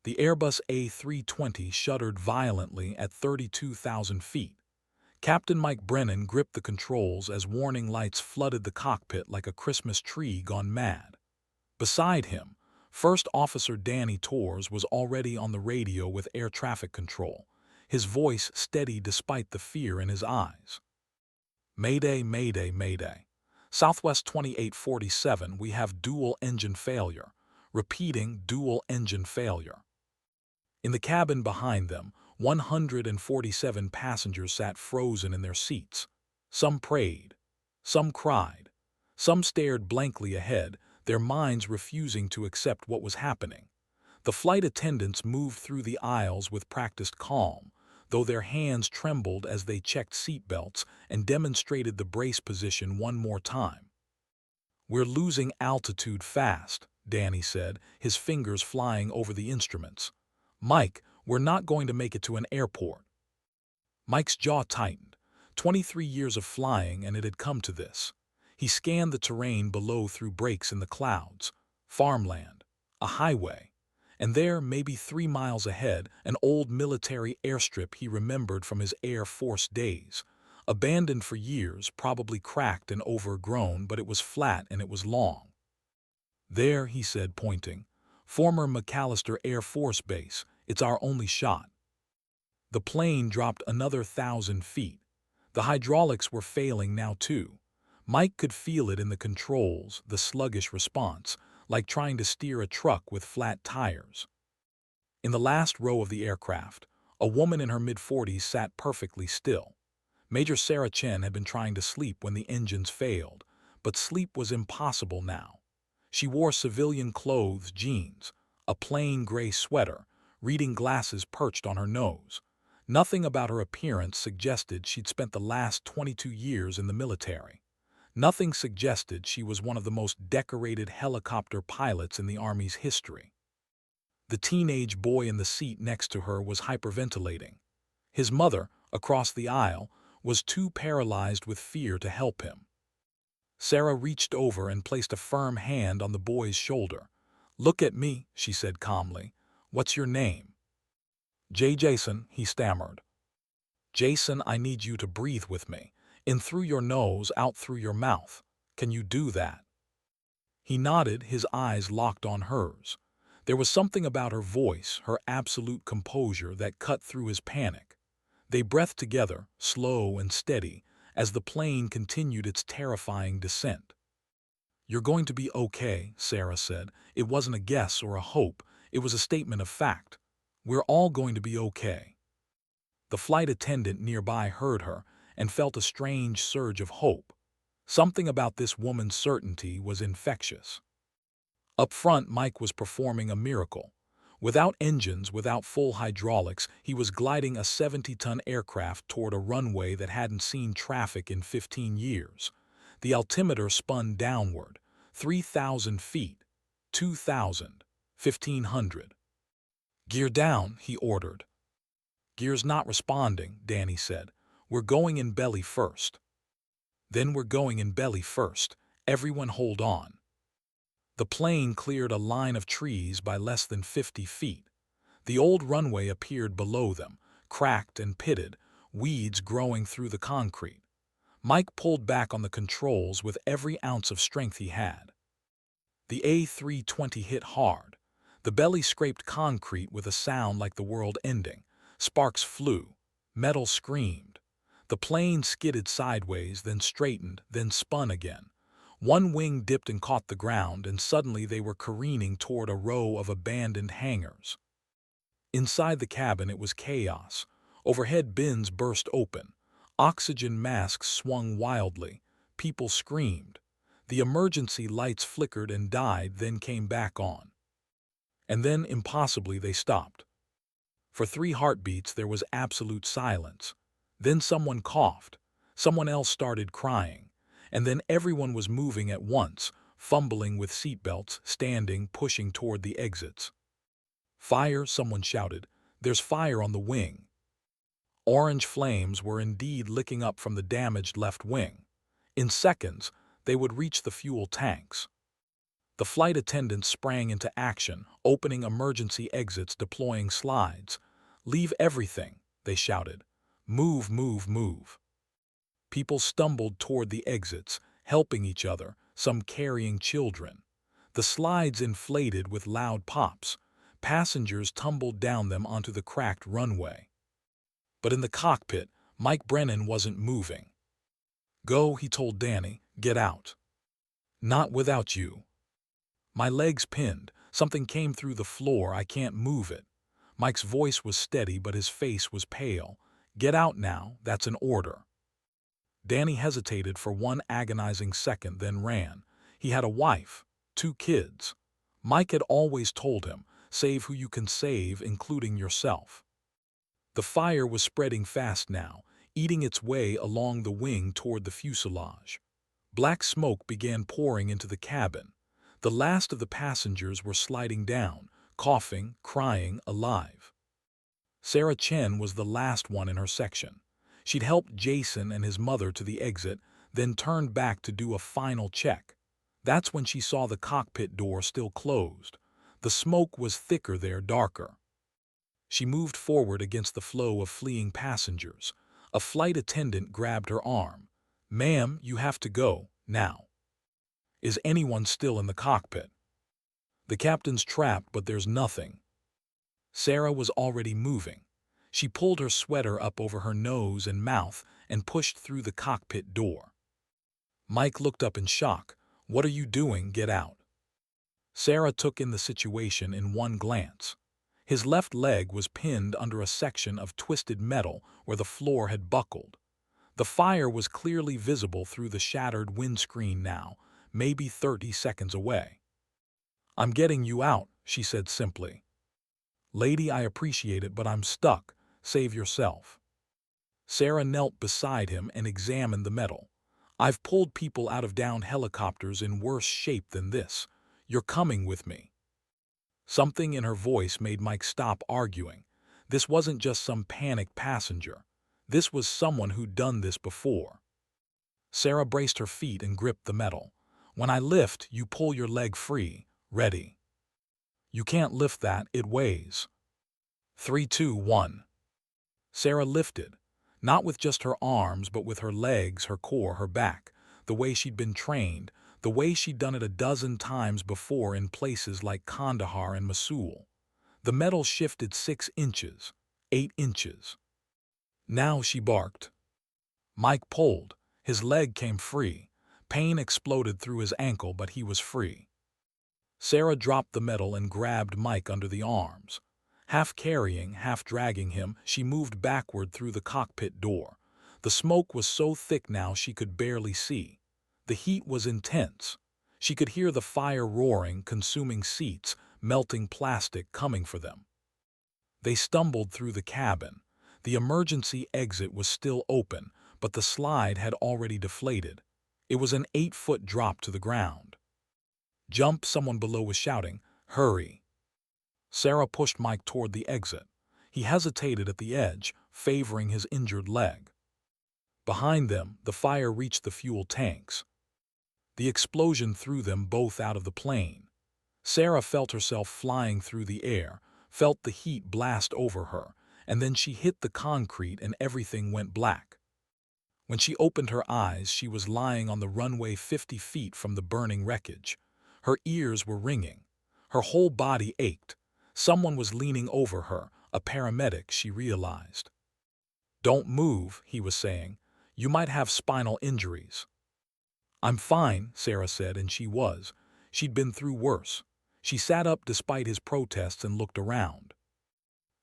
The Airbus A320 shuddered violently at 32,000 feet. Captain Mike Brennan gripped the controls as warning lights flooded the cockpit like a Christmas tree gone mad. Beside him, First Officer Danny Torres was already on the radio with air traffic control, his voice steady despite the fear in his eyes. "Mayday, mayday, mayday. Southwest 2847, we have dual engine failure. Repeating, dual engine failure." In the cabin behind them, 147 passengers sat frozen in their seats. Some prayed, some cried, some stared blankly ahead, their minds refusing to accept what was happening. The flight attendants moved through the aisles with practiced calm, though their hands trembled as they checked seatbelts and demonstrated the brace position one more time. "We're losing altitude fast," Danny said, his fingers flying over the instruments. "Mike, we're not going to make it to an airport." Mike's jaw tightened. 23 years of flying, and it had come to this. He scanned the terrain below through breaks in the clouds. Farmland, a highway, and there, maybe 3 miles ahead, an old military airstrip he remembered from his Air Force days. Abandoned for years, probably cracked and overgrown, but it was flat and it was long. "There," he said, pointing. "Former McAllister Air Force Base. It's our only shot." The plane dropped another 1,000 feet. The hydraulics were failing now too. Mike could feel it in the controls, the sluggish response, like trying to steer a truck with flat tires. In the last row of the aircraft, a woman in her mid-40s sat perfectly still. Major Sarah Chen had been trying to sleep when the engines failed, but sleep was impossible now. She wore civilian clothes, jeans, a plain gray sweater, reading glasses perched on her nose. Nothing about her appearance suggested she'd spent the last 22 years in the military. Nothing suggested she was one of the most decorated helicopter pilots in the Army's history. The teenage boy in the seat next to her was hyperventilating. His mother, across the aisle, was too paralyzed with fear to help him. Sarah reached over and placed a firm hand on the boy's shoulder. "Look at me," she said calmly. "What's your name?" Jason," he stammered. "Jason, I need you to breathe with me. In through your nose, out through your mouth. Can you do that?" He nodded, his eyes locked on hers. There was something about her voice, her absolute composure, that cut through his panic. They breathed together, slow and steady, as the plane continued its terrifying descent. "You're going to be okay," Sarah said. It wasn't a guess or a hope, it was a statement of fact. "We're all going to be okay." The flight attendant nearby heard her and felt a strange surge of hope. Something about this woman's certainty was infectious. Up front, Mike was performing a miracle. Without engines, without full hydraulics, he was gliding a 70-ton aircraft toward a runway that hadn't seen traffic in 15 years. The altimeter spun downward, 3,000 feet, 2,000, 1,500. "Gear down," he ordered. "Gear's not responding," Danny said. "We're going in belly first." "Then we're going in belly first. Everyone hold on." The plane cleared a line of trees by less than 50 feet. The old runway appeared below them, cracked and pitted, weeds growing through the concrete. Mike pulled back on the controls with every ounce of strength he had. The A320 hit hard. The belly scraped concrete with a sound like the world ending. Sparks flew. Metal screamed. The plane skidded sideways, then straightened, then spun again. One wing dipped and caught the ground, and suddenly they were careening toward a row of abandoned hangars. Inside the cabin it was chaos. Overhead bins burst open. Oxygen masks swung wildly. People screamed. The emergency lights flickered and died, then came back on. And then, impossibly, they stopped. For 3 heartbeats there was absolute silence. Then someone coughed. Someone else started crying. And then everyone was moving at once, fumbling with seatbelts, standing, pushing toward the exits. "Fire!" someone shouted. "There's fire on the wing." Orange flames were indeed licking up from the damaged left wing. In seconds, they would reach the fuel tanks. The flight attendants sprang into action, opening emergency exits, deploying slides. "Leave everything," they shouted. "Move, move, move." People stumbled toward the exits, helping each other, some carrying children. The slides inflated with loud pops. Passengers tumbled down them onto the cracked runway. But in the cockpit, Mike Brennan wasn't moving. "Go," he told Danny. "Get out." "Not without you." "My leg's pinned. Something came through the floor. I can't move it." Mike's voice was steady, but his face was pale. "Get out now. That's an order." Danny hesitated for one agonizing second, then ran. He had a wife, 2 kids. Mike had always told him, "Save who you can save, including yourself." The fire was spreading fast now, eating its way along the wing toward the fuselage. Black smoke began pouring into the cabin. The last of the passengers were sliding down, coughing, crying, alive. Sarah Chen was the last one in her section. She'd helped Jason and his mother to the exit, then turned back to do a final check. That's when she saw the cockpit door still closed. The smoke was thicker there, darker. She moved forward against the flow of fleeing passengers. A flight attendant grabbed her arm. "Ma'am, you have to go, now." "Is anyone still in the cockpit?" "The captain's trapped, but there's nothing." Sarah was already moving. She pulled her sweater up over her nose and mouth and pushed through the cockpit door. Mike looked up in shock. "What are you doing? Get out." Sarah took in the situation in one glance. His left leg was pinned under a section of twisted metal where the floor had buckled. The fire was clearly visible through the shattered windscreen now, maybe 30 seconds away. "I'm getting you out," she said simply. "Lady, I appreciate it, but I'm stuck. Save yourself." Sarah knelt beside him and examined the metal. "I've pulled people out of downed helicopters in worse shape than this. You're coming with me." Something in her voice made Mike stop arguing. This wasn't just some panicked passenger. This was someone who'd done this before. Sarah braced her feet and gripped the metal. "When I lift, you pull your leg free. Ready?" "You can't lift that, it weighs." 3, 2, 1. Sarah lifted, not with just her arms, but with her legs, her core, her back, the way she'd been trained, the way she'd done it a dozen times before in places like Kandahar and Mosul. The metal shifted 6 inches, 8 inches. "Now," she barked. Mike pulled. His leg came free. Pain exploded through his ankle, but he was free. Sarah dropped the metal and grabbed Mike under the arms. Half carrying, half dragging him, she moved backward through the cockpit door. The smoke was so thick now she could barely see. The heat was intense. She could hear the fire roaring, consuming seats, melting plastic, coming for them. They stumbled through the cabin. The emergency exit was still open, but the slide had already deflated. It was an 8-foot drop to the ground. "Jump," someone below was shouting. "Hurry." Sarah pushed Mike toward the exit. He hesitated at the edge, favoring his injured leg. Behind them, the fire reached the fuel tanks. The explosion threw them both out of the plane. Sarah felt herself flying through the air, felt the heat blast over her, and then she hit the concrete and everything went black. When she opened her eyes, she was lying on the runway 50 feet from the burning wreckage. Her ears were ringing. Her whole body ached. Someone was leaning over her, a paramedic, she realized. "Don't move," he was saying. "You might have spinal injuries." "I'm fine," Sarah said, and she was. She'd been through worse. She sat up despite his protests and looked around.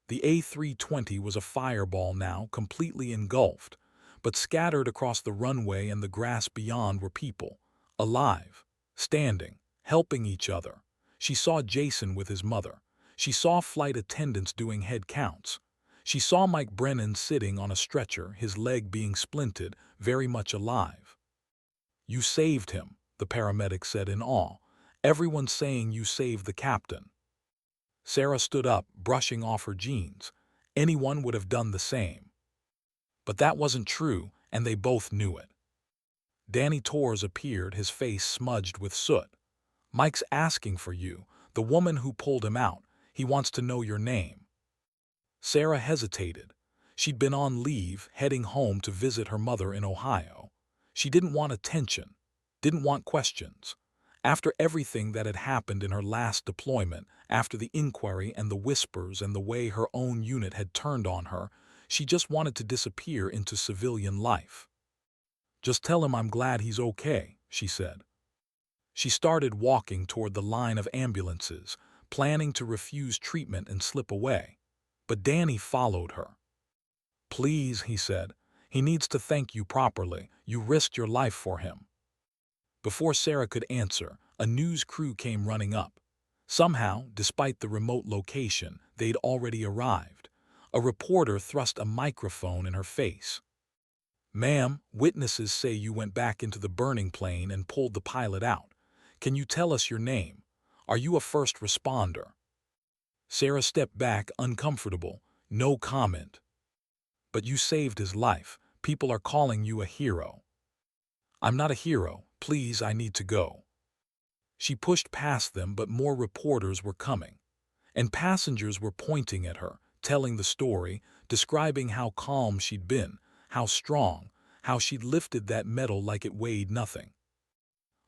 The A320 was a fireball now, completely engulfed, but scattered across the runway and the grass beyond were people, alive, standing, helping each other. She saw Jason with his mother. She saw flight attendants doing head counts. She saw Mike Brennan sitting on a stretcher, his leg being splinted, very much alive. "You saved him," the paramedic said in awe. "Everyone's saying you saved the captain." Sarah stood up, brushing off her jeans. Anyone would have done the same. But that wasn't true, and they both knew it. Danny Torres appeared, his face smudged with soot. Mike's asking for you, the woman who pulled him out. He wants to know your name." Sarah hesitated. She'd been on leave, heading home to visit her mother in Ohio. She didn't want attention, didn't want questions. After everything that had happened in her last deployment, after the inquiry and the whispers and the way her own unit had turned on her, she just wanted to disappear into civilian life. "Just tell him I'm glad he's okay," she said. She started walking toward the line of ambulances, planning to refuse treatment and slip away. But Danny followed her. "Please," he said, "he needs to thank you properly. You risked your life for him." Before Sarah could answer, a news crew came running up. Somehow, despite the remote location, they'd already arrived. A reporter thrust a microphone in her face. "Ma'am, witnesses say you went back into the burning plane and pulled the pilot out. Can you tell us your name? Are you a first responder?" Sarah stepped back, uncomfortable. "No comment." "But you saved his life. People are calling you a hero." "I'm not a hero. Please, I need to go." She pushed past them, but more reporters were coming. And passengers were pointing at her, telling the story, describing how calm she'd been, how strong, how she'd lifted that metal like it weighed nothing.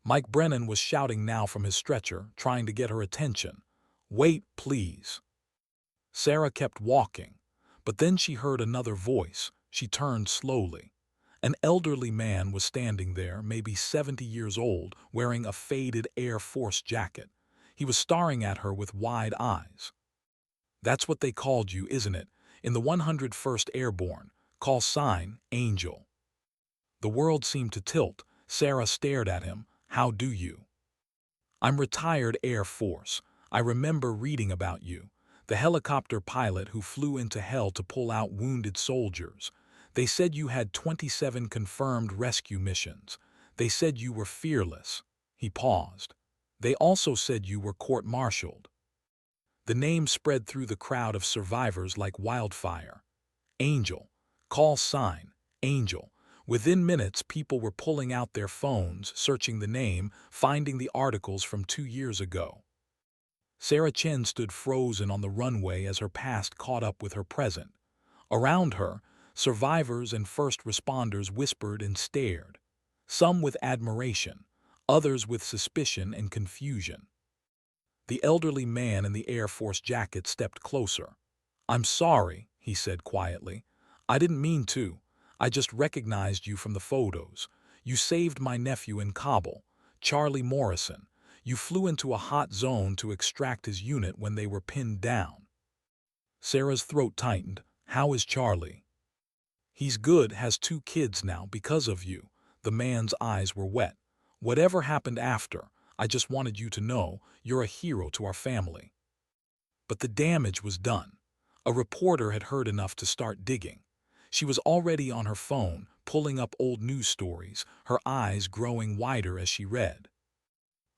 Mike Brennan was shouting now from his stretcher, trying to get her attention. "Wait, please." Sarah kept walking, but then she heard another voice. She turned slowly. An elderly man was standing there, maybe 70 years old, wearing a faded Air Force jacket. He was staring at her with wide eyes. "That's what they called you, isn't it? In the 101st Airborne. Call sign, Angel." The world seemed to tilt. Sarah stared at him. "How do you?" "I'm retired Air Force. I remember reading about you. The helicopter pilot who flew into hell to pull out wounded soldiers. They said you had 27 confirmed rescue missions. They said you were fearless." He paused. "They also said you were court-martialed." The name spread through the crowd of survivors like wildfire. Angel. Call sign, Angel. Within minutes, people were pulling out their phones, searching the name, finding the articles from 2 years ago. Sarah Chen stood frozen on the runway as her past caught up with her present. Around her, survivors and first responders whispered and stared, some with admiration, others with suspicion and confusion. The elderly man in the Air Force jacket stepped closer. "I'm sorry," he said quietly. "I didn't mean to. I just recognized you from the photos. You saved my nephew in Kabul, Charlie Morrison. You flew into a hot zone to extract his unit when they were pinned down." Sarah's throat tightened. "How is Charlie?" "He's good, has 2 kids now because of you." The man's eyes were wet. "Whatever happened after, I just wanted you to know you're a hero to our family." But the damage was done. A reporter had heard enough to start digging. She was already on her phone, pulling up old news stories, her eyes growing wider as she read.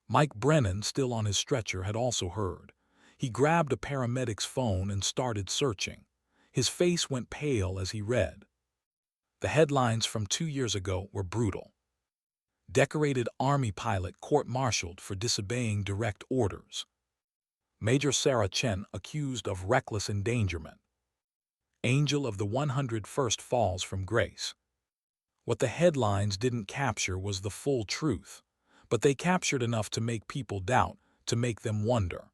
Mike Brennan, still on his stretcher, had also heard. He grabbed a paramedic's phone and started searching. His face went pale as he read. The headlines from 2 years ago were brutal. Decorated Army pilot court-martialed for disobeying direct orders. Major Sarah Chen accused of reckless endangerment. Angel of the 101st falls from grace. What the headlines didn't capture was the full truth, but they captured enough to make people doubt, to make them wonder.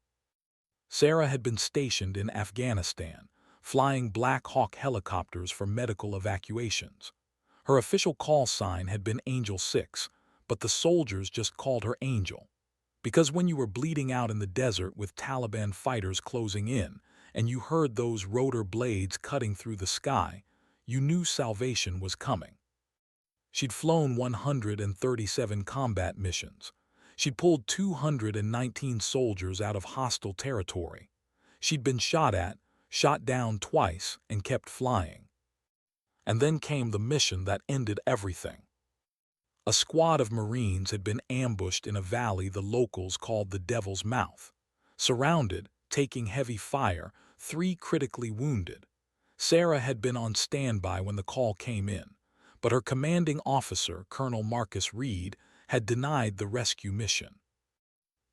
Sarah had been stationed in Afghanistan, flying Black Hawk helicopters for medical evacuations. Her official call sign had been Angel 6, but the soldiers just called her Angel. Because when you were bleeding out in the desert with Taliban fighters closing in, and you heard those rotor blades cutting through the sky, you knew salvation was coming. She'd flown 137 combat missions. She'd pulled 219 soldiers out of hostile territory. She'd been shot at, shot down twice, and kept flying. And then came the mission that ended everything. A squad of Marines had been ambushed in a valley the locals called the Devil's Mouth. Surrounded, taking heavy fire, 3 critically wounded. Sarah had been on standby when the call came in, but her commanding officer, Colonel Marcus Reed, had denied the rescue mission.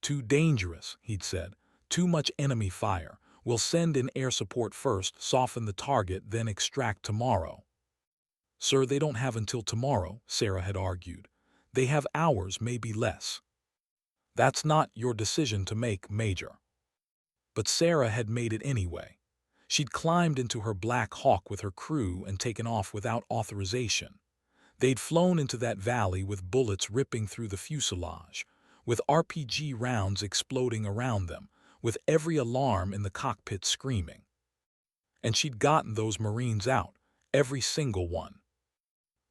Too dangerous, he'd said. Too much enemy fire. We'll send in air support first, soften the target, then extract tomorrow. Sir, they don't have until tomorrow, Sarah had argued. They have hours, maybe less. That's not your decision to make, Major. But Sarah had made it anyway. She'd climbed into her Black Hawk with her crew and taken off without authorization. They'd flown into that valley with bullets ripping through the fuselage, with RPG rounds exploding around them, with every alarm in the cockpit screaming. And she'd gotten those Marines out, every single one.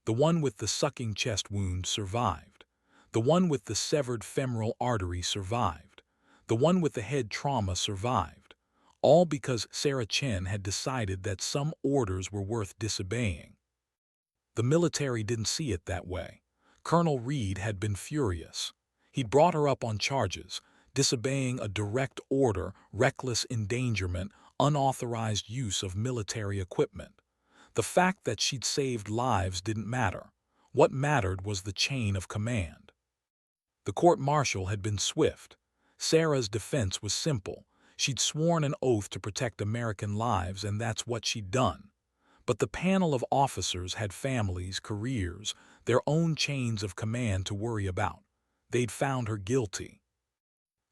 The one with the sucking chest wound survived. The one with the severed femoral artery survived. The one with the head trauma survived. All because Sarah Chen had decided that some orders were worth disobeying. The military didn't see it that way. Colonel Reed had been furious. He'd brought her up on charges, disobeying a direct order, reckless endangerment, unauthorized use of military equipment. The fact that she'd saved lives didn't matter. What mattered was the chain of command. The court-martial had been swift. Sarah's defense was simple. She'd sworn an oath to protect American lives, and that's what she'd done. But the panel of officers had families, careers, their own chains of command to worry about. They'd found her guilty.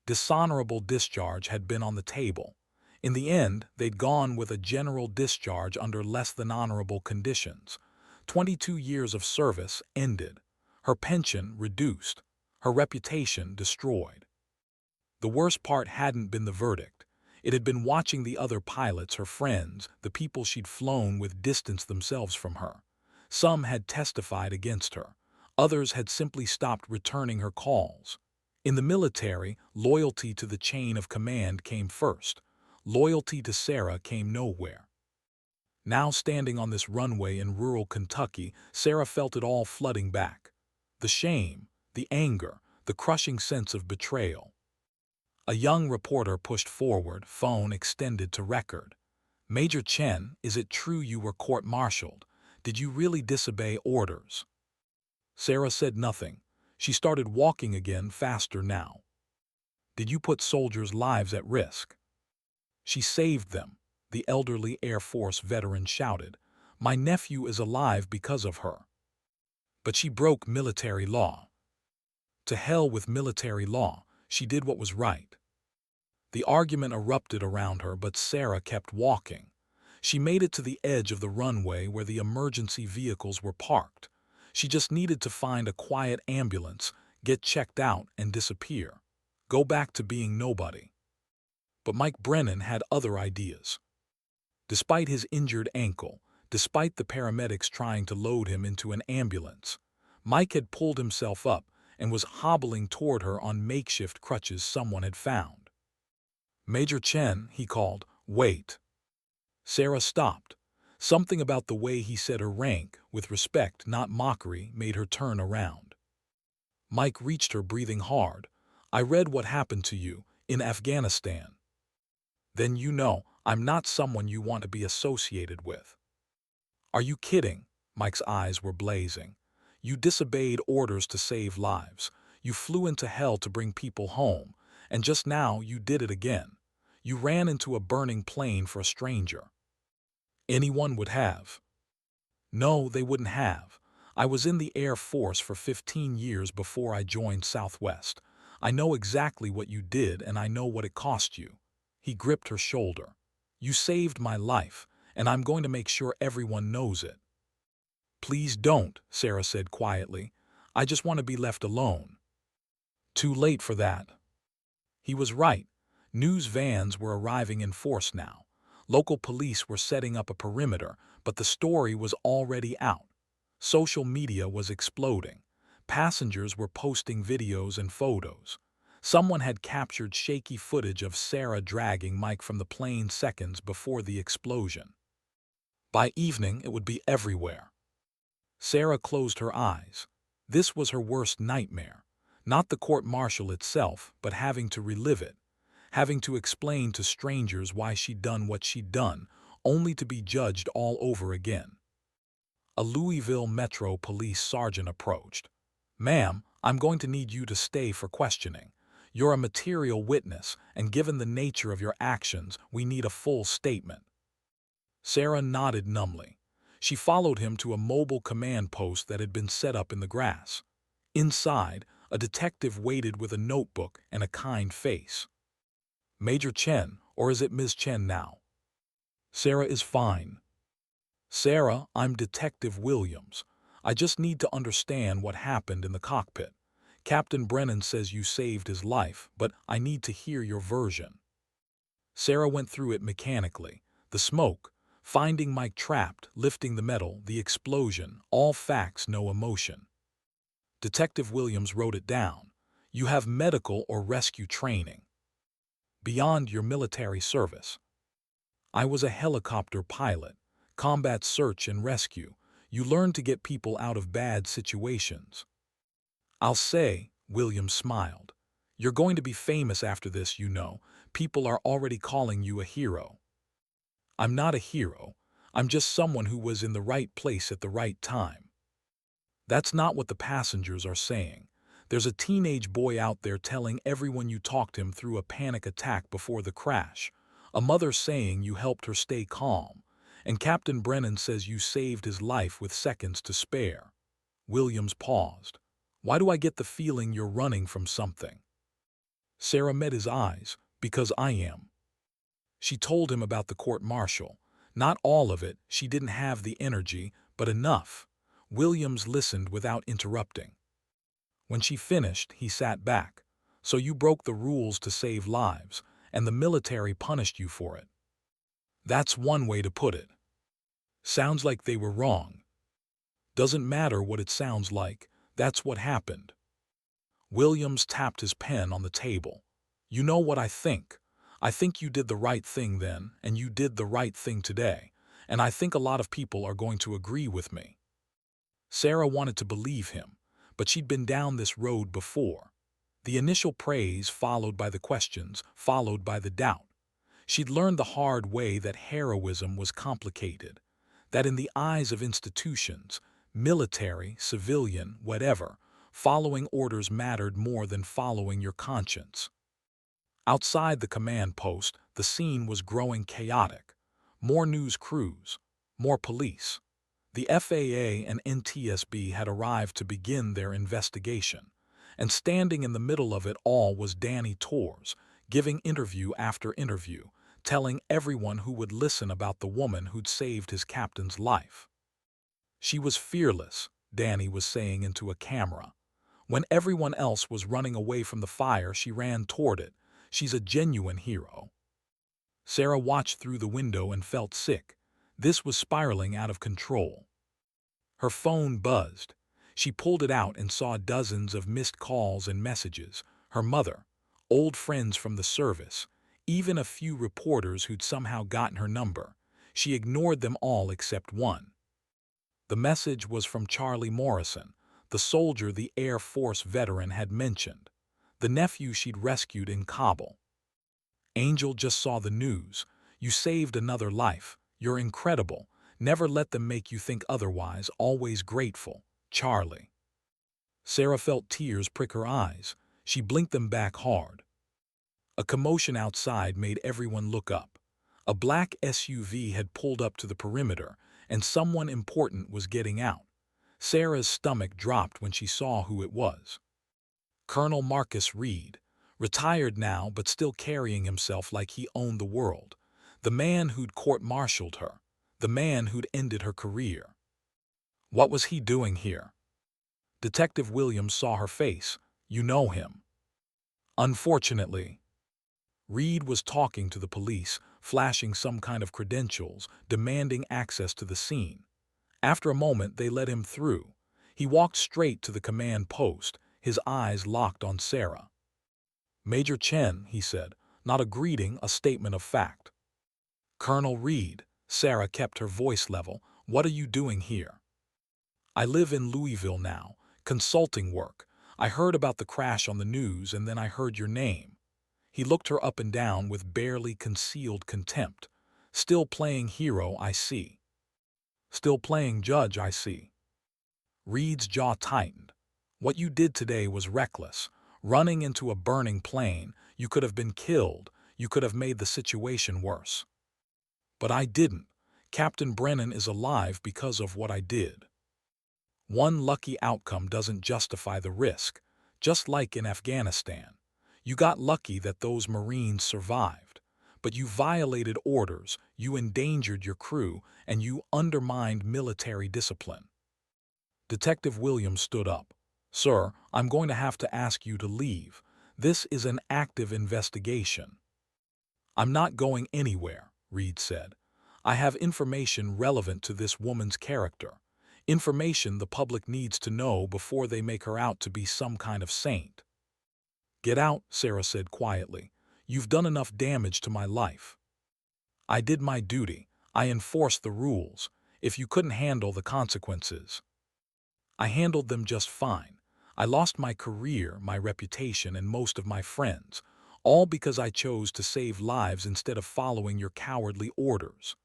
Dishonorable discharge had been on the table. In the end, they'd gone with a general discharge under less than honorable conditions. 22 years of service ended. Her pension reduced. Her reputation destroyed. The worst part hadn't been the verdict. It had been watching the other pilots, her friends, the people she'd flown with, distance themselves from her. Some had testified against her. Others had simply stopped returning her calls. In the military, loyalty to the chain of command came first. Loyalty to Sarah came nowhere. Now standing on this runway in rural Kentucky, Sarah felt it all flooding back. The shame, the anger, the crushing sense of betrayal. A young reporter pushed forward, phone extended to record. Major Chen, is it true you were court-martialed? Did you really disobey orders? Sarah said nothing. She started walking again, faster now. Did you put soldiers' lives at risk? She saved them, the elderly Air Force veteran shouted. My nephew is alive because of her. But she broke military law. To hell with military law. She did what was right. The argument erupted around her, but Sarah kept walking. She made it to the edge of the runway where the emergency vehicles were parked. She just needed to find a quiet ambulance, get checked out, and disappear. Go back to being nobody. But Mike Brennan had other ideas. Despite his injured ankle, despite the paramedics trying to load him into an ambulance, Mike had pulled himself up and was hobbling toward her on makeshift crutches someone had found. Major Chen, he called, wait. Sarah stopped. Something about the way he said her rank, with respect, not mockery, made her turn around. Mike reached her, breathing hard. I read what happened to you in Afghanistan. Then you know I'm not someone you want to be associated with. Are you kidding? Mike's eyes were blazing. You disobeyed orders to save lives. You flew into hell to bring people home. And just now you did it again. You ran into a burning plane for a stranger. Anyone would have. No, they wouldn't have. I was in the Air Force for 15 years before I joined Southwest. I know exactly what you did, and I know what it cost you. He gripped her shoulder. You saved my life, and I'm going to make sure everyone knows it. Please don't, Sarah said quietly. I just want to be left alone. Too late for that. He was right. News vans were arriving in force now. Local police were setting up a perimeter, but the story was already out. Social media was exploding. Passengers were posting videos and photos. Someone had captured shaky footage of Sarah dragging Mike from the plane seconds before the explosion. By evening, it would be everywhere. Sarah closed her eyes. This was her worst nightmare. Not the court-martial itself, but having to relive it. Having to explain to strangers why she'd done what she'd done, only to be judged all over again. A Louisville Metro police sergeant approached. Ma'am, I'm going to need you to stay for questioning. You're a material witness, and given the nature of your actions, we need a full statement." Sarah nodded numbly. She followed him to a mobile command post that had been set up in the grass. Inside, a detective waited with a notebook and a kind face. "Major Chen, or is it Ms. Chen now?" "Sarah is fine." "Sarah, I'm Detective Williams. I just need to understand what happened in the cockpit. Captain Brennan says you saved his life, but I need to hear your version." Sarah went through it mechanically. The smoke, finding Mike trapped, lifting the metal, the explosion, all facts, no emotion. Detective Williams wrote it down. "You have medical or rescue training. Beyond your military service. I was a helicopter pilot, combat search and rescue. You learn to get people out of bad situations." "I'll say," Williams smiled, "you're going to be famous after this, you know. People are already calling you a hero." "I'm not a hero. I'm just someone who was in the right place at the right time." "That's not what the passengers are saying. There's a teenage boy out there telling everyone you talked him through a panic attack before the crash. A mother saying you helped her stay calm. And Captain Brennan says you saved his life with seconds to spare." Williams paused. "Why do I get the feeling you're running from something?" Sarah met his eyes. "Because I am." She told him about the court-martial. Not all of it, she didn't have the energy, but enough. Williams listened without interrupting. When she finished, he sat back. "So you broke the rules to save lives, and the military punished you for it." "That's one way to put it." "Sounds like they were wrong." "Doesn't matter what it sounds like. That's what happened." Williams tapped his pen on the table. "You know what I think. I think you did the right thing then, and you did the right thing today, and I think a lot of people are going to agree with me." Sarah wanted to believe him, but she'd been down this road before. The initial praise followed by the questions, followed by the doubt. She'd learned the hard way that heroism was complicated, that in the eyes of institutions, military, civilian, whatever, following orders mattered more than following your conscience. Outside the command post, the scene was growing chaotic. More news crews, more police. The FAA and NTSB had arrived to begin their investigation, and standing in the middle of it all was Danny Torres, giving interview after interview, telling everyone who would listen about the woman who'd saved his captain's life. "She was fearless," Danny was saying into a camera. "When everyone else was running away from the fire, she ran toward it. She's a genuine hero." Sarah watched through the window and felt sick. This was spiraling out of control. Her phone buzzed. She pulled it out and saw dozens of missed calls and messages. Her mother, old friends from the service, even a few reporters who'd somehow gotten her number. She ignored them all except one. The message was from Charlie Morrison, the soldier the Air Force veteran had mentioned, the nephew she'd rescued in Kabul. "Angel just saw the news. You saved another life. You're incredible. Never let them make you think otherwise. Always grateful. Charlie." Sarah felt tears prick her eyes. She blinked them back hard. A commotion outside made everyone look up. A black SUV had pulled up to the perimeter, and someone important was getting out. Sarah's stomach dropped when she saw who it was. Colonel Marcus Reed, retired now but still carrying himself like he owned the world. The man who'd court-martialed her. The man who'd ended her career. What was he doing here? Detective Williams saw her face. "You know him." "Unfortunately." Reed was talking to the police, flashing some kind of credentials, demanding access to the scene. After a moment, they let him through. He walked straight to the command post, his eyes locked on Sarah. "Major Chen," he said, not a greeting, a statement of fact. "Colonel Reed," Sarah kept her voice level, "what are you doing here?" "I live in Louisville now, consulting work. I heard about the crash on the news and then I heard your name." He looked her up and down with barely concealed contempt. "Still playing hero, I see." "Still playing judge, I see." Reed's jaw tightened. "What you did today was reckless. Running into a burning plane, you could have been killed, you could have made the situation worse. But I didn't. Captain Brennan is alive because of what I did. One lucky outcome doesn't justify the risk, just like in Afghanistan. You got lucky that those Marines survived, but you violated orders, you endangered your crew, and you undermined military discipline. Detective Williams stood up. Sir, I'm going to have to ask you to leave. This is an active investigation. I'm not going anywhere, Reed said. I have information relevant to this woman's character. Information the public needs to know before they make her out to be some kind of saint. Get out, Sarah said quietly. You've done enough damage to my life. I did my duty. I enforced the rules. If you couldn't handle the consequences, I handled them just fine. I lost my career, my reputation, and most of my friends, all because I chose to save lives instead of following your cowardly orders.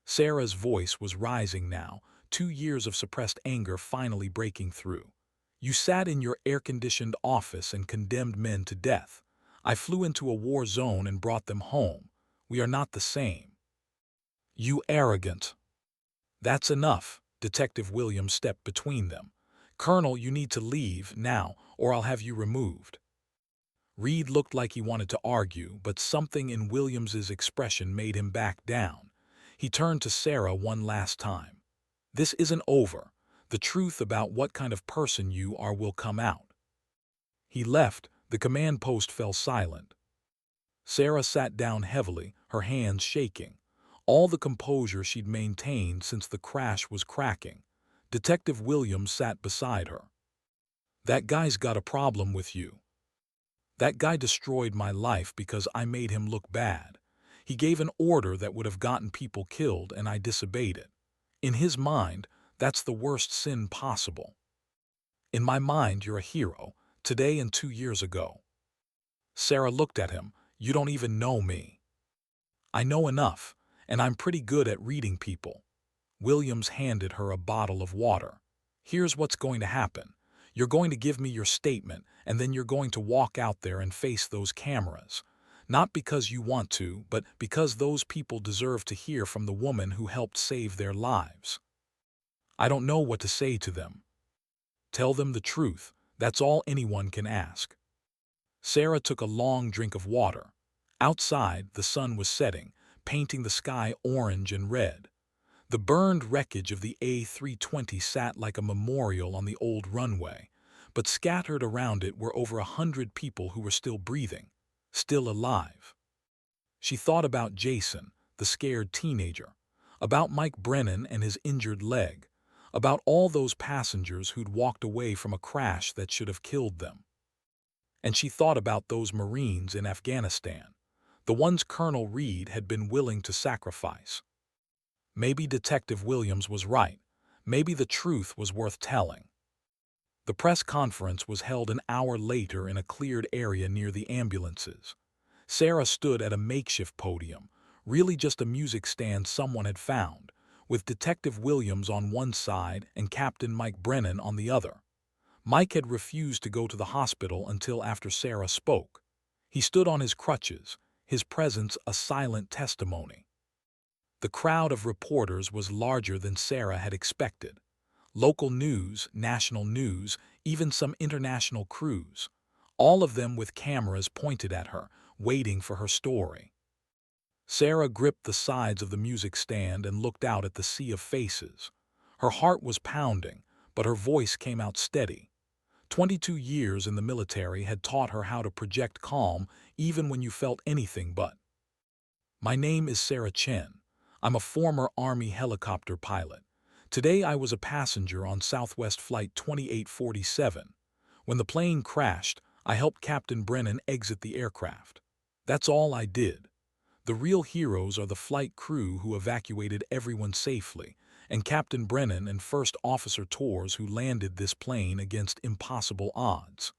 Sarah's voice was rising now, 2 years of suppressed anger finally breaking through. You sat in your air-conditioned office and condemned men to death. I flew into a war zone and brought them home. We are not the same. You arrogant. That's enough. Detective Williams stepped between them. Colonel, you need to leave now, or I'll have you removed. Reed looked like he wanted to argue, but something in Williams's expression made him back down. He turned to Sarah one last time. This isn't over. The truth about what kind of person you are will come out. He left. The command post fell silent. Sarah sat down heavily, her hands shaking. All the composure she'd maintained since the crash was cracking. Detective Williams sat beside her. That guy's got a problem with you. That guy destroyed my life because I made him look bad. He gave an order that would have gotten people killed and I disobeyed it. In his mind, that's the worst sin possible. In my mind, you're a hero, today and 2 years ago. Sarah looked at him. You don't even know me. I know enough, and I'm pretty good at reading people. Williams handed her a bottle of water. Here's what's going to happen. You're going to give me your statement, and then you're going to walk out there and face those cameras. Not because you want to, but because those people deserve to hear from the woman who helped save their lives. I don't know what to say to them. Tell them the truth. That's all anyone can ask. Sarah took a long drink of water. Outside, the sun was setting, painting the sky orange and red. The burned wreckage of the A320 sat like a memorial on the old runway, but scattered around it were over 100 people who were still breathing, still alive. She thought about Jason, the scared teenager, about Mike Brennan and his injured leg, about all those passengers who'd walked away from a crash that should have killed them. And she thought about those Marines in Afghanistan, the ones Colonel Reed had been willing to sacrifice. Maybe Detective Williams was right. Maybe the truth was worth telling. The press conference was held an hour later in a cleared area near the ambulances. Sarah stood at a makeshift podium, really just a music stand someone had found, with Detective Williams on one side and Captain Mike Brennan on the other. Mike had refused to go to the hospital until after Sarah spoke. He stood on his crutches, his presence a silent testimony. The crowd of reporters was larger than Sarah had expected. Local news, national news, even some international crews. All of them with cameras pointed at her, waiting for her story. Sarah gripped the sides of the music stand and looked out at the sea of faces. Her heart was pounding, but her voice came out steady. 22 years in the military had taught her how to project calm even when you felt anything but. My name is Sarah Chen. I'm a former Army helicopter pilot. Today I was a passenger on Southwest Flight 2847. When the plane crashed, I helped Captain Brennan exit the aircraft. That's all I did. The real heroes are the flight crew who evacuated everyone safely, and Captain Brennan and First Officer Torres who landed this plane against impossible odds.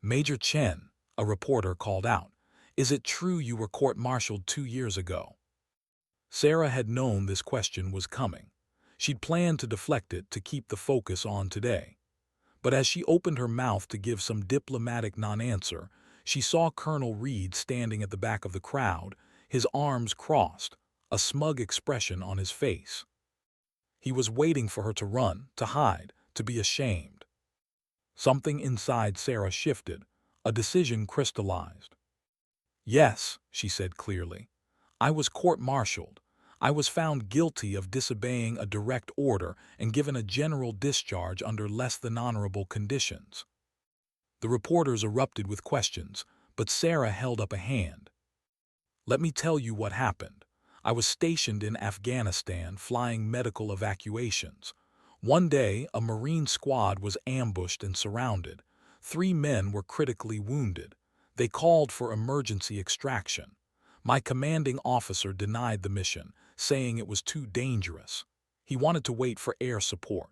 Major Chen, a reporter called out, is it true you were court-martialed 2 years ago? Sarah had known this question was coming. She'd planned to deflect it to keep the focus on today. But as she opened her mouth to give some diplomatic non-answer, she saw Colonel Reed standing at the back of the crowd, his arms crossed, a smug expression on his face. He was waiting for her to run, to hide, to be ashamed. Something inside Sarah shifted, a decision crystallized. "Yes," she said clearly. "I was court-martialed. I was found guilty of disobeying a direct order and given a general discharge under less than honorable conditions." The reporters erupted with questions, but Sarah held up a hand. "Let me tell you what happened. I was stationed in Afghanistan flying medical evacuations. One day, a Marine squad was ambushed and surrounded. 3 men were critically wounded. They called for emergency extraction. My commanding officer denied the mission, saying it was too dangerous. He wanted to wait for air support."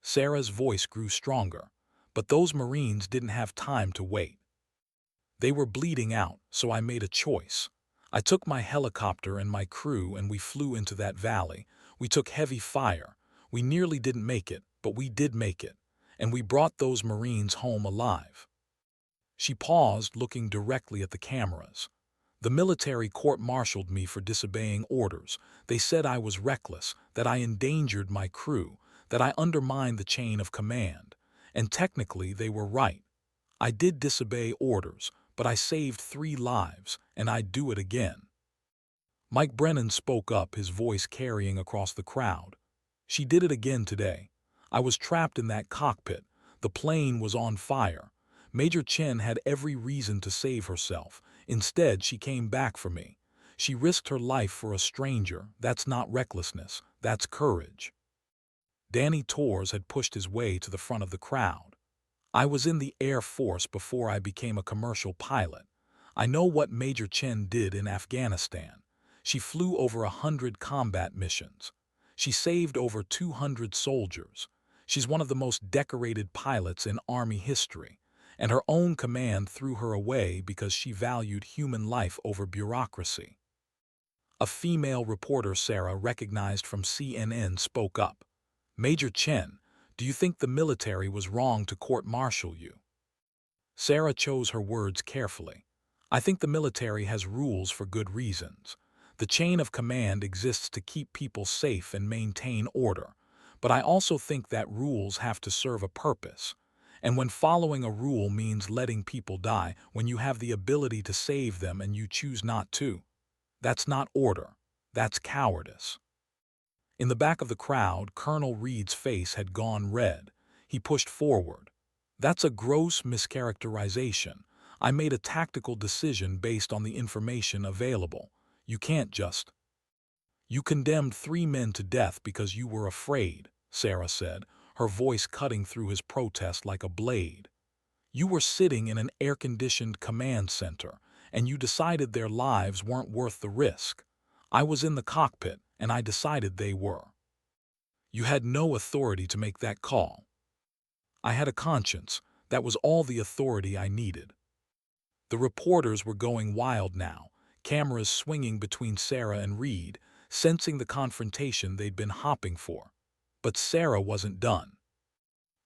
Sarah's voice grew stronger, but those Marines didn't have time to wait. "They were bleeding out, so I made a choice. I took my helicopter and my crew and we flew into that valley. We took heavy fire. We nearly didn't make it, but we did make it. And we brought those Marines home alive." She paused, looking directly at the cameras. "The military court-martialed me for disobeying orders. They said I was reckless, that I endangered my crew, that I undermined the chain of command. And technically they were right. I did disobey orders, but I saved 3 lives, and I'd do it again." Mike Brennan spoke up, his voice carrying across the crowd. "She did it again today. I was trapped in that cockpit. The plane was on fire. Major Chen had every reason to save herself. Instead, she came back for me. She risked her life for a stranger. That's not recklessness. That's courage." Danny Torres had pushed his way to the front of the crowd. "I was in the Air Force before I became a commercial pilot. I know what Major Chen did in Afghanistan. She flew over 100 combat missions. She saved over 200 soldiers. She's one of the most decorated pilots in Army history, and her own command threw her away because she valued human life over bureaucracy." A female reporter Sarah recognized from CNN spoke up. "Major Chen, do you think the military was wrong to court-martial you?" Sarah chose her words carefully. "I think the military has rules for good reasons. The chain of command exists to keep people safe and maintain order. But I also think that rules have to serve a purpose. And when following a rule means letting people die, when you have the ability to save them and you choose not to, that's not order. That's cowardice." In the back of the crowd, Colonel Reed's face had gone red. He pushed forward. "That's a gross mischaracterization. I made a tactical decision based on the information available. You can't just—" "You condemned 3 men to death because you were afraid," Sarah said, her voice cutting through his protest like a blade. "You were sitting in an air-conditioned command center, and you decided their lives weren't worth the risk. I was in the cockpit, and I decided they were. You had no authority to make that call. I had a conscience. That was all the authority I needed." The reporters were going wild now, cameras swinging between Sarah and Reed, sensing the confrontation they'd been hopping for. But Sarah wasn't done.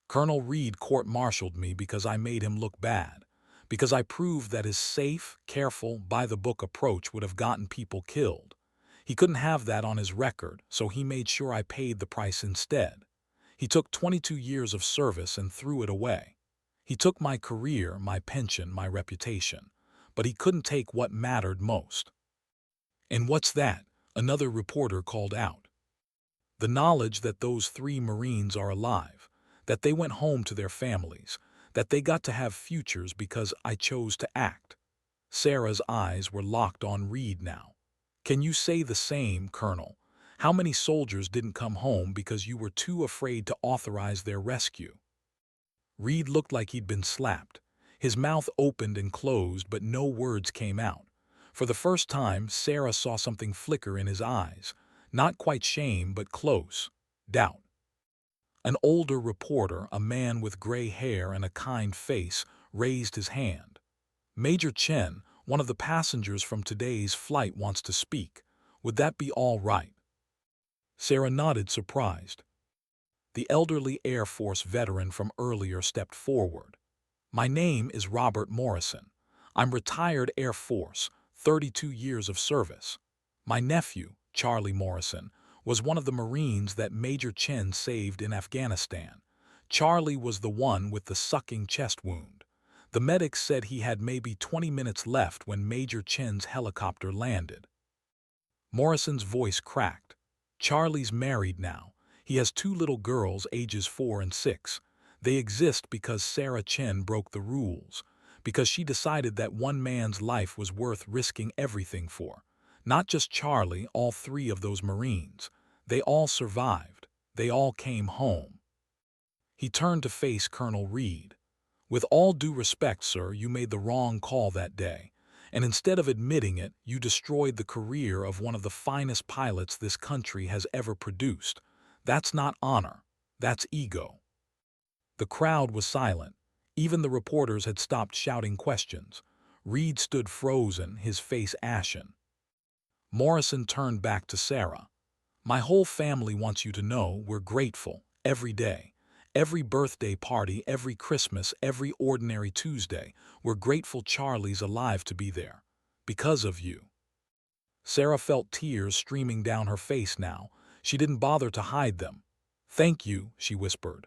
"Colonel Reed court-martialed me because I made him look bad, because I proved that his safe, careful, by-the-book approach would have gotten people killed. He couldn't have that on his record, so he made sure I paid the price instead. He took 22 years of service and threw it away. He took my career, my pension, my reputation, but he couldn't take what mattered most." "And what's that?" another reporter called out. "The knowledge that those 3 Marines are alive, that they went home to their families, that they got to have futures because I chose to act." Sarah's eyes were locked on Reed now. "Can you say the same, Colonel? How many soldiers didn't come home because you were too afraid to authorize their rescue?" Reed looked like he'd been slapped. His mouth opened and closed, but no words came out. For the first time, Sarah saw something flicker in his eyes. Not quite shame, but close. Doubt. An older reporter, a man with gray hair and a kind face, raised his hand. "Major Chen, one of the passengers from today's flight wants to speak. Would that be all right?" Sarah nodded, surprised. The elderly Air Force veteran from earlier stepped forward. "My name is Robert Morrison. I'm retired Air Force, 32 years of service. My nephew, Charlie Morrison, was one of the Marines that Major Chen saved in Afghanistan. Charlie was the one with the sucking chest wound. The medics said he had maybe 20 minutes left when Major Chen's helicopter landed." Morrison's voice cracked. "Charlie's married now. He has two little girls ages 4 and 6. They exist because Sarah Chen broke the rules, because she decided that one man's life was worth risking everything for. Not just Charlie, all 3 of those Marines. They all survived. They all came home." He turned to face Colonel Reed. "With all due respect, sir, you made the wrong call that day. And instead of admitting it, you destroyed the career of one of the finest pilots this country has ever produced. That's not honor. That's ego." The crowd was silent. Even the reporters had stopped shouting questions. Reed stood frozen, his face ashen. Morrison turned back to Sarah. "My whole family wants you to know we're grateful, every day. Every birthday party, every Christmas, every ordinary Tuesday, we're grateful Charlie's alive to be there. Because of you." Sarah felt tears streaming down her face now. She didn't bother to hide them. "Thank you," she whispered.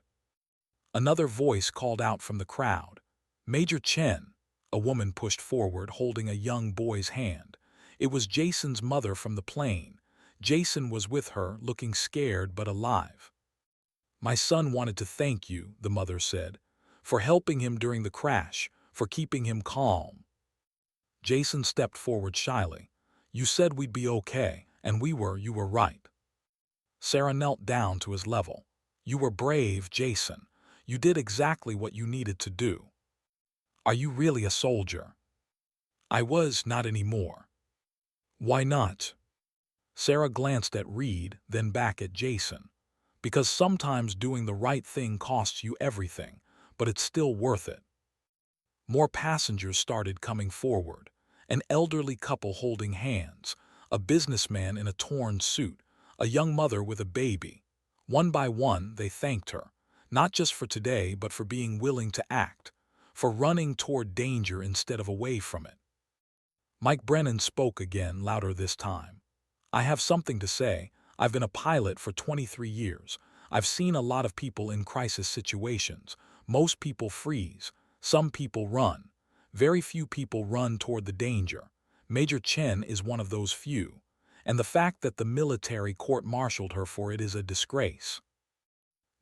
Another voice called out from the crowd. "Major Chen." A woman pushed forward, holding a young boy's hand. It was Jason's mother from the plane. Jason was with her, looking scared but alive. "My son wanted to thank you," the mother said, "for helping him during the crash, for keeping him calm." Jason stepped forward shyly. "You said we'd be okay, and you were right." Sarah knelt down to his level. "You were brave, Jason. You did exactly what you needed to do." "Are you really a soldier?" "I was, not anymore." "Why not?" Sarah glanced at Reed, then back at Jason. "Because sometimes doing the right thing costs you everything, but it's still worth it." More passengers started coming forward. An elderly couple holding hands, a businessman in a torn suit, a young mother with a baby. One by one, they thanked her, not just for today, but for being willing to act, for running toward danger instead of away from it. Mike Brennan spoke again, louder this time. "I have something to say. I've been a pilot for 23 years. I've seen a lot of people in crisis situations. Most people freeze. Some people run. Very few people run toward the danger. Major Chen is one of those few. And the fact that the military court-martialed her for it is a disgrace."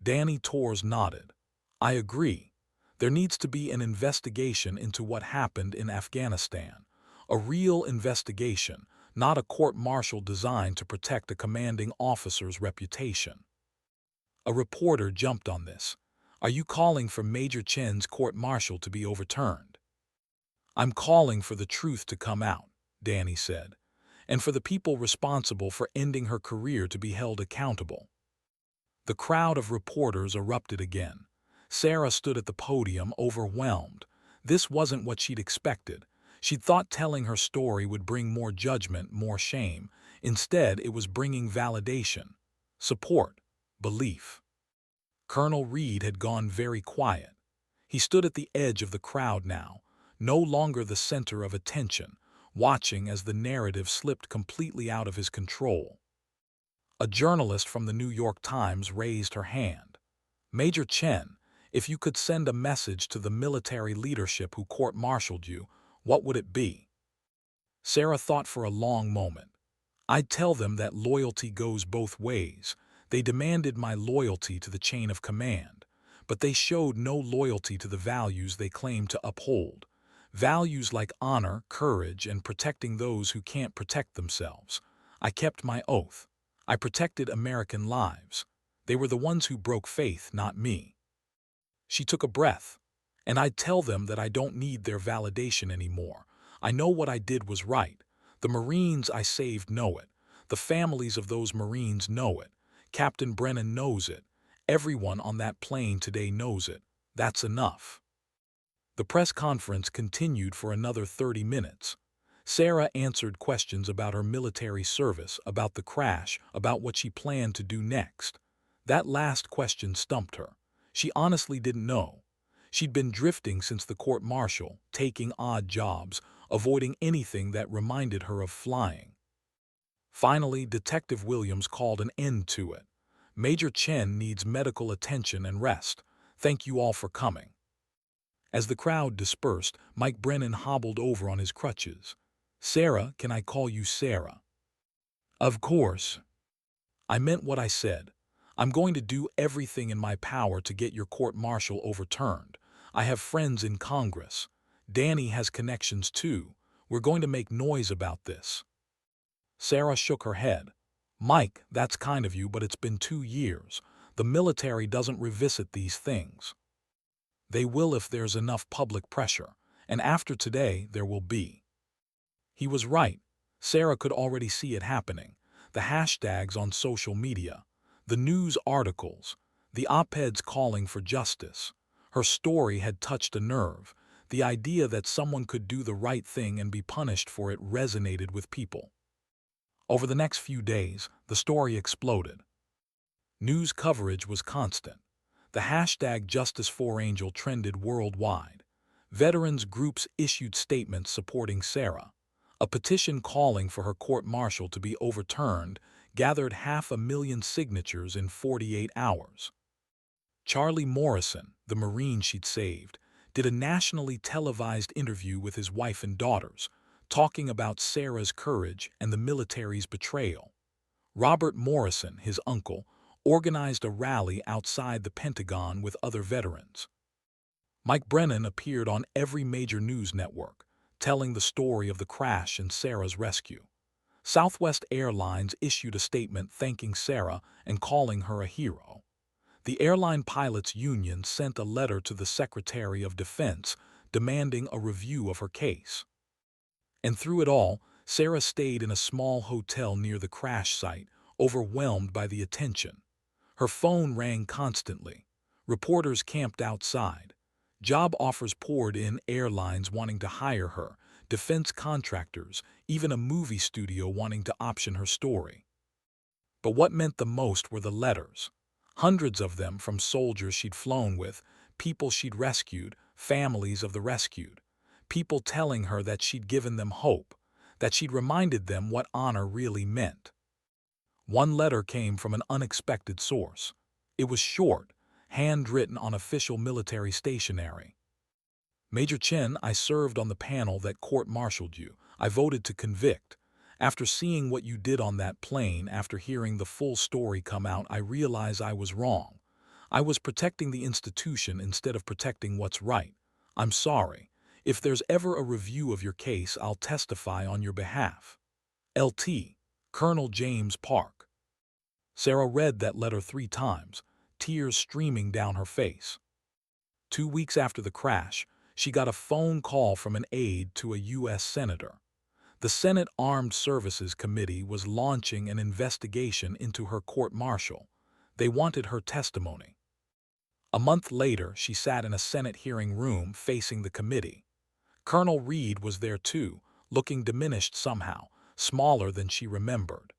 Danny Torres nodded. "I agree. There needs to be an investigation into what happened in Afghanistan. A real investigation, not a court-martial designed to protect a commanding officer's reputation." A reporter jumped on this. "Are you calling for Major Chen's court-martial to be overturned?" "I'm calling for the truth to come out," Danny said, "and for the people responsible for ending her career to be held accountable." The crowd of reporters erupted again. Sarah stood at the podium, overwhelmed. This wasn't what she'd expected. She'd thought telling her story would bring more judgment, more shame. Instead, it was bringing validation, support, belief. Colonel Reed had gone very quiet. He stood at the edge of the crowd now, no longer the center of attention, watching as the narrative slipped completely out of his control. A journalist from the New York Times raised her hand. "Major Chen, if you could send a message to the military leadership who court-martialed you, what would it be?" Sarah thought for a long moment. "I'd tell them that loyalty goes both ways. They demanded my loyalty to the chain of command, but they showed no loyalty to the values they claim to uphold. Values like honor, courage, and protecting those who can't protect themselves. I kept my oath. I protected American lives. They were the ones who broke faith, not me." She took a breath. "And I'd tell them that I don't need their validation anymore. I know what I did was right. The Marines I saved know it. The families of those Marines know it. Captain Brennan knows it. Everyone on that plane today knows it. That's enough." The press conference continued for another 30 minutes. Sarah answered questions about her military service, about the crash, about what she planned to do next. That last question stumped her. She honestly didn't know. She'd been drifting since the court-martial, taking odd jobs, avoiding anything that reminded her of flying. Finally, Detective Williams called an end to it. Major Chen needs medical attention and rest. Thank you all for coming. As the crowd dispersed, Mike Brennan hobbled over on his crutches. Sarah, can I call you Sarah? Of course. I meant what I said. I'm going to do everything in my power to get your court-martial overturned. I have friends in Congress. Danny has connections too. We're going to make noise about this. Sarah shook her head. Mike, that's kind of you, but it's been 2 years. The military doesn't revisit these things. They will if there's enough public pressure, and after today there will be. He was right. Sarah could already see it happening. The hashtags on social media, the news articles, the op-eds calling for justice. Her story had touched a nerve. The idea that someone could do the right thing and be punished for it resonated with people. Over the next few days, the story exploded. News coverage was constant. The hashtag Justice4Angel trended worldwide. Veterans groups issued statements supporting Sarah. A petition calling for her court-martial to be overturned gathered 500,000 signatures in 48 hours. Charlie Morrison, the Marine she'd saved, did a nationally televised interview with his wife and daughters, talking about Sarah's courage and the military's betrayal. Robert Morrison, his uncle, organized a rally outside the Pentagon with other veterans. Mike Brennan appeared on every major news network, telling the story of the crash and Sarah's rescue. Southwest Airlines issued a statement thanking Sarah and calling her a hero. The Airline Pilots Union sent a letter to the Secretary of Defense demanding a review of her case. And through it all, Sarah stayed in a small hotel near the crash site, overwhelmed by the attention. Her phone rang constantly. Reporters camped outside. Job offers poured in, airlines wanting to hire her, defense contractors, even a movie studio wanting to option her story. But what meant the most were the letters. Hundreds of them from soldiers she'd flown with, people she'd rescued, families of the rescued. People telling her that she'd given them hope, that she'd reminded them what honor really meant. One letter came from an unexpected source. It was short, handwritten on official military stationery. Major Chen, I served on the panel that court-martialed you. I voted to convict. After seeing what you did on that plane, after hearing the full story come out, I realized I was wrong. I was protecting the institution instead of protecting what's right. I'm sorry. If there's ever a review of your case, I'll testify on your behalf. Lt. Colonel James Park. Sarah read that letter 3 times, tears streaming down her face. 2 weeks after the crash, she got a phone call from an aide to a U.S. senator. The Senate Armed Services Committee was launching an investigation into her court-martial. They wanted her testimony. A month later, she sat in a Senate hearing room facing the committee. Colonel Reed was there too, looking diminished somehow, smaller than she remembered.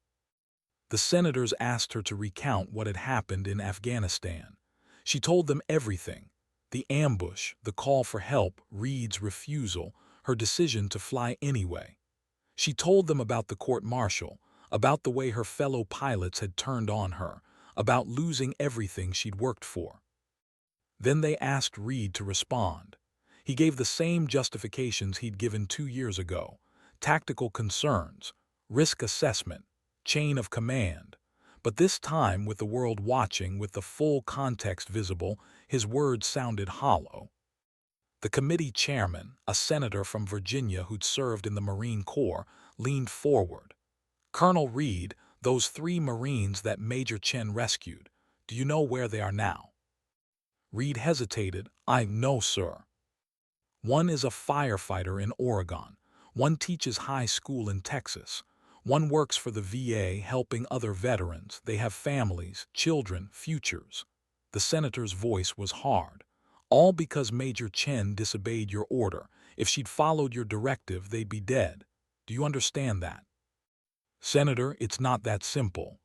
The senators asked her to recount what had happened in Afghanistan. She told them everything: the ambush, the call for help, Reed's refusal, her decision to fly anyway. She told them about the court-martial, about the way her fellow pilots had turned on her, about losing everything she'd worked for. Then they asked Reed to respond. He gave the same justifications he'd given 2 years ago: tactical concerns, risk assessment, chain of command. But this time, with the world watching, with the full context visible, his words sounded hollow. The committee chairman, a senator from Virginia who'd served in the Marine Corps, leaned forward. Colonel Reed, those 3 Marines that Major Chen rescued, do you know where they are now? Reed hesitated. No, sir. One is a firefighter in Oregon. One teaches high school in Texas. One works for the VA helping other veterans. They have families, children, futures. The senator's voice was hard. All because Major Chen disobeyed your order. If she'd followed your directive, they'd be dead. Do you understand that? Senator, it's not that simple.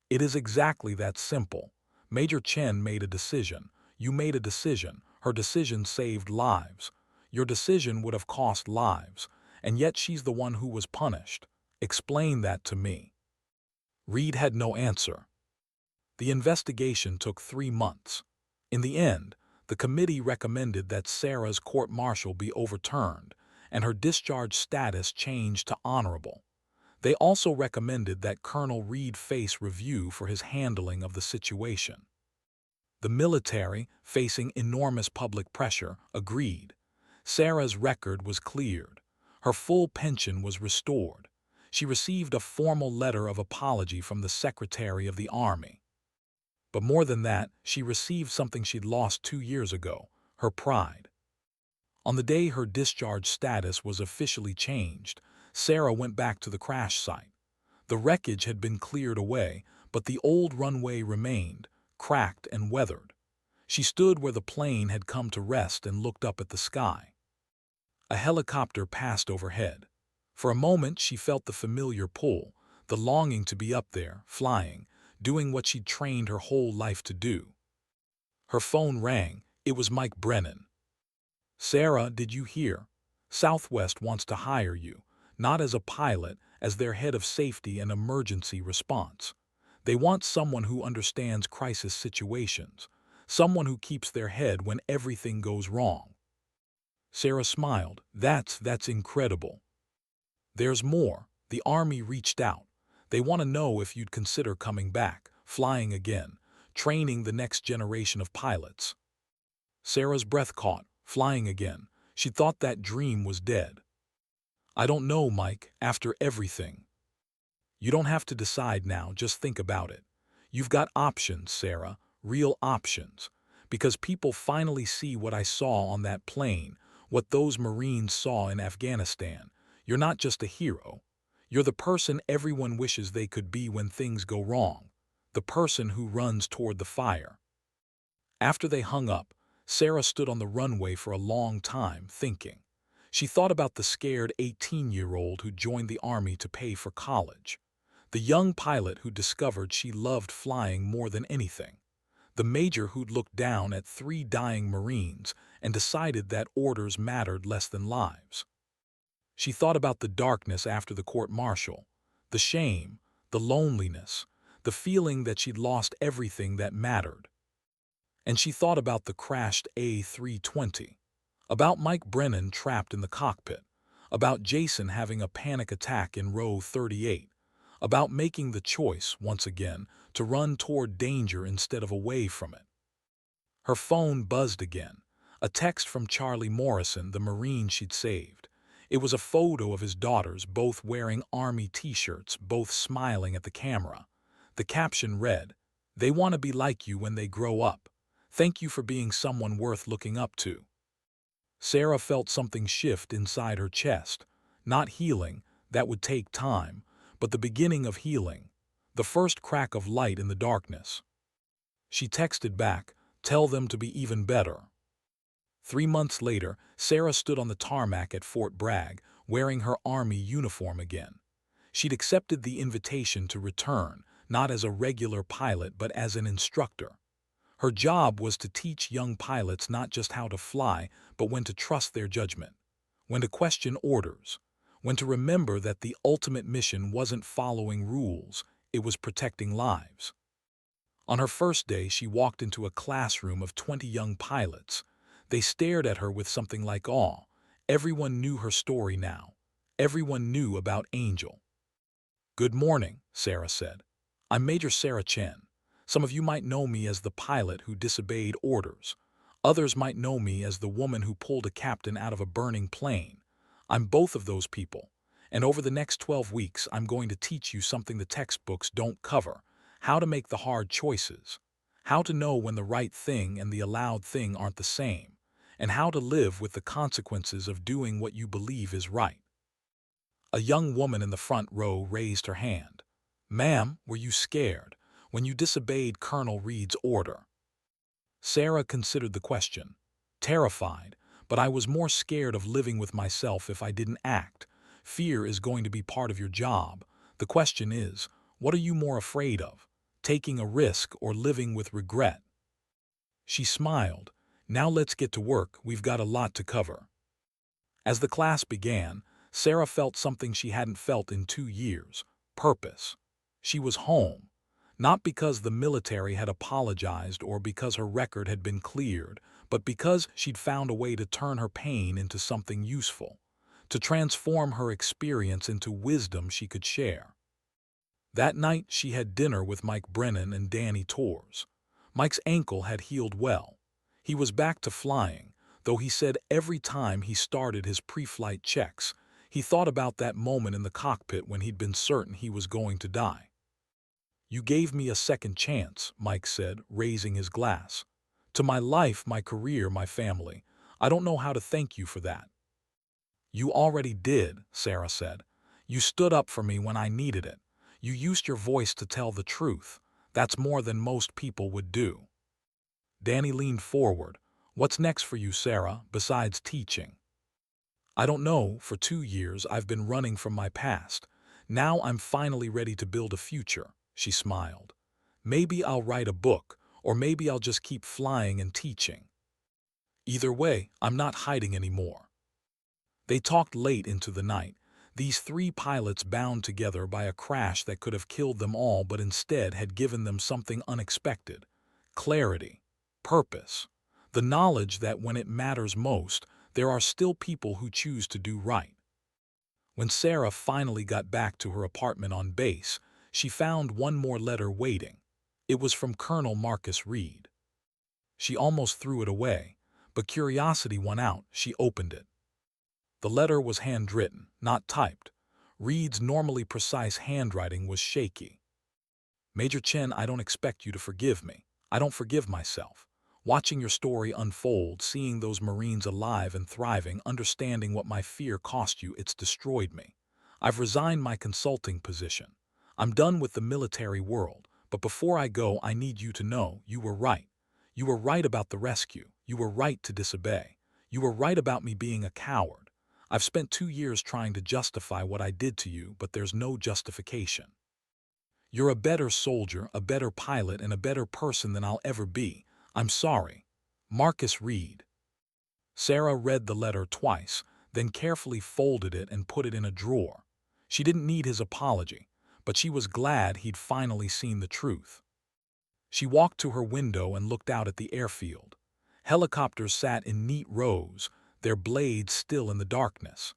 It is exactly that simple. Major Chen made a decision. You made a decision. Her decision saved lives. Your decision would have cost lives, and yet she's the one who was punished. Explain that to me." Reed had no answer. The investigation took 3 months. In the end, the committee recommended that Sarah's court-martial be overturned and her discharge status changed to honorable. They also recommended that Colonel Reed face review for his handling of the situation. The military, facing enormous public pressure, agreed. Sarah's record was cleared. Her full pension was restored. She received a formal letter of apology from the Secretary of the Army. But more than that, she received something she'd lost 2 years ago, her pride. On the day her discharge status was officially changed, Sarah went back to the crash site. The wreckage had been cleared away, but the old runway remained, cracked and weathered. She stood where the plane had come to rest and looked up at the sky. A helicopter passed overhead. For a moment she felt the familiar pull, the longing to be up there, flying, doing what she'd trained her whole life to do. Her phone rang. It was Mike Brennan. "Sarah, did you hear? Southwest wants to hire you, not as a pilot, as their head of safety and emergency response. They want someone who understands crisis situations, someone who keeps their head when everything goes wrong." Sarah smiled. That's incredible." "There's more. The Army reached out. They want to know if you'd consider coming back, flying again, training the next generation of pilots." Sarah's breath caught. Flying again. She thought that dream was dead. "I don't know, Mike, after everything." "You don't have to decide now, just think about it. You've got options, Sarah, real options. Because people finally see what I saw on that plane, what those Marines saw in Afghanistan. You're not just a hero. You're the person everyone wishes they could be when things go wrong. The person who runs toward the fire." After they hung up, Sarah stood on the runway for a long time, thinking. She thought about the scared 18-year-old who joined the Army to pay for college. The young pilot who discovered she loved flying more than anything. The major who'd looked down at 3 dying Marines and decided that orders mattered less than lives. She thought about the darkness after the court-martial, the shame, the loneliness, the feeling that she'd lost everything that mattered. And she thought about the crashed A320, about Mike Brennan trapped in the cockpit, about Jason having a panic attack in row 38, about making the choice, once again, to run toward danger instead of away from it. Her phone buzzed again, a text from Charlie Morrison, the Marine she'd saved. It was a photo of his daughters, both wearing Army t-shirts, both smiling at the camera. The caption read, "They want to be like you when they grow up. Thank you for being someone worth looking up to." Sarah felt something shift inside her chest. Not healing, that would take time, but the beginning of healing, the first crack of light in the darkness. She texted back, "Tell them to be even better." 3 months later, Sarah stood on the tarmac at Fort Bragg, wearing her Army uniform again. She'd accepted the invitation to return, not as a regular pilot but as an instructor. Her job was to teach young pilots not just how to fly, but when to trust their judgment, when to question orders, when to remember that the ultimate mission wasn't following rules, it was protecting lives. On her first day, she walked into a classroom of 20 young pilots. They stared at her with something like awe. Everyone knew her story now. Everyone knew about Angel. "Good morning," Sarah said. "I'm Major Sarah Chen. Some of you might know me as the pilot who disobeyed orders. Others might know me as the woman who pulled a captain out of a burning plane. I'm both of those people. And over the next 12 weeks, I'm going to teach you something the textbooks don't cover: how to make the hard choices, how to know when the right thing and the allowed thing aren't the same, and how to live with the consequences of doing what you believe is right." A young woman in the front row raised her hand. "Ma'am, were you scared when you disobeyed Colonel Reed's order?" Sarah considered the question. "Terrified, but I was more scared of living with myself if I didn't act. Fear is going to be part of your job. The question is, what are you more afraid of? taking a risk or living with regret. She smiled. Now let's get to work, we've got a lot to cover. As the class began, Sarah felt something she hadn't felt in 2 years: purpose. She was home. Not because the military had apologized or because her record had been cleared, but because she'd found a way to turn her pain into something useful, to transform her experience into wisdom she could share. That night she had dinner with Mike Brennan and Danny Torres. Mike's ankle had healed well. He was back to flying, though he said every time he started his pre-flight checks, he thought about that moment in the cockpit when he'd been certain he was going to die. "You gave me a second chance," Mike said, raising his glass. "To my life, my career, my family. I don't know how to thank you for that." "You already did," Sarah said. "You stood up for me when I needed it. You used your voice to tell the truth. That's more than most people would do." Danny leaned forward. "What's next for you, Sarah, besides teaching?" "I don't know. For 2 years I've been running from my past. Now I'm finally ready to build a future," she smiled. "Maybe I'll write a book, or maybe I'll just keep flying and teaching. Either way, I'm not hiding anymore." They talked late into the night, these three pilots bound together by a crash that could have killed them all but instead had given them something unexpected: clarity, purpose, the knowledge that when it matters most, there are still people who choose to do right. When Sarah finally got back to her apartment on base, she found one more letter waiting. It was from Colonel Marcus Reed. She almost threw it away, but curiosity won out. She opened it. The letter was handwritten, not typed. Reed's normally precise handwriting was shaky. "Major Chen, I don't expect you to forgive me. I don't forgive myself. Watching your story unfold, seeing those Marines alive and thriving, understanding what my fear cost you, it's destroyed me. I've resigned my consulting position. I'm done with the military world, but before I go, I need you to know you were right. You were right about the rescue. You were right to disobey. You were right about me being a coward. I've spent 2 years trying to justify what I did to you, but there's no justification. You're a better soldier, a better pilot, and a better person than I'll ever be. I'm sorry. Marcus Reed." Sarah read the letter twice, then carefully folded it and put it in a drawer. She didn't need his apology, but she was glad he'd finally seen the truth. She walked to her window and looked out at the airfield. Helicopters sat in neat rows, their blades still in the darkness.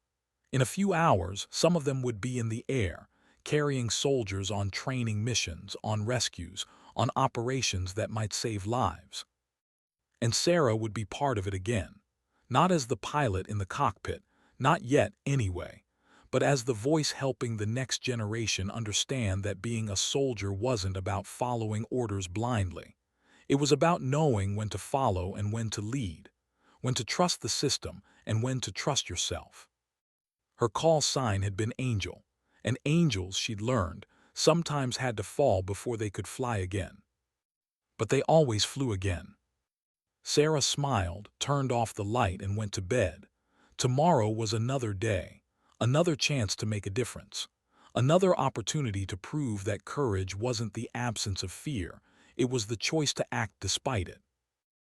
In a few hours, some of them would be in the air, carrying soldiers on training missions, on rescues, on operations that might save lives. And Sarah would be part of it again. Not as the pilot in the cockpit, not yet anyway, but as the voice helping the next generation understand that being a soldier wasn't about following orders blindly. It was about knowing when to follow and when to lead, when to trust the system and when to trust yourself. Her call sign had been Angel, and angels, she'd learned, sometimes had to fall before they could fly again. But they always flew again. Sarah smiled, turned off the light, and went to bed. Tomorrow was another day, another chance to make a difference, another opportunity to prove that courage wasn't the absence of fear, it was the choice to act despite it.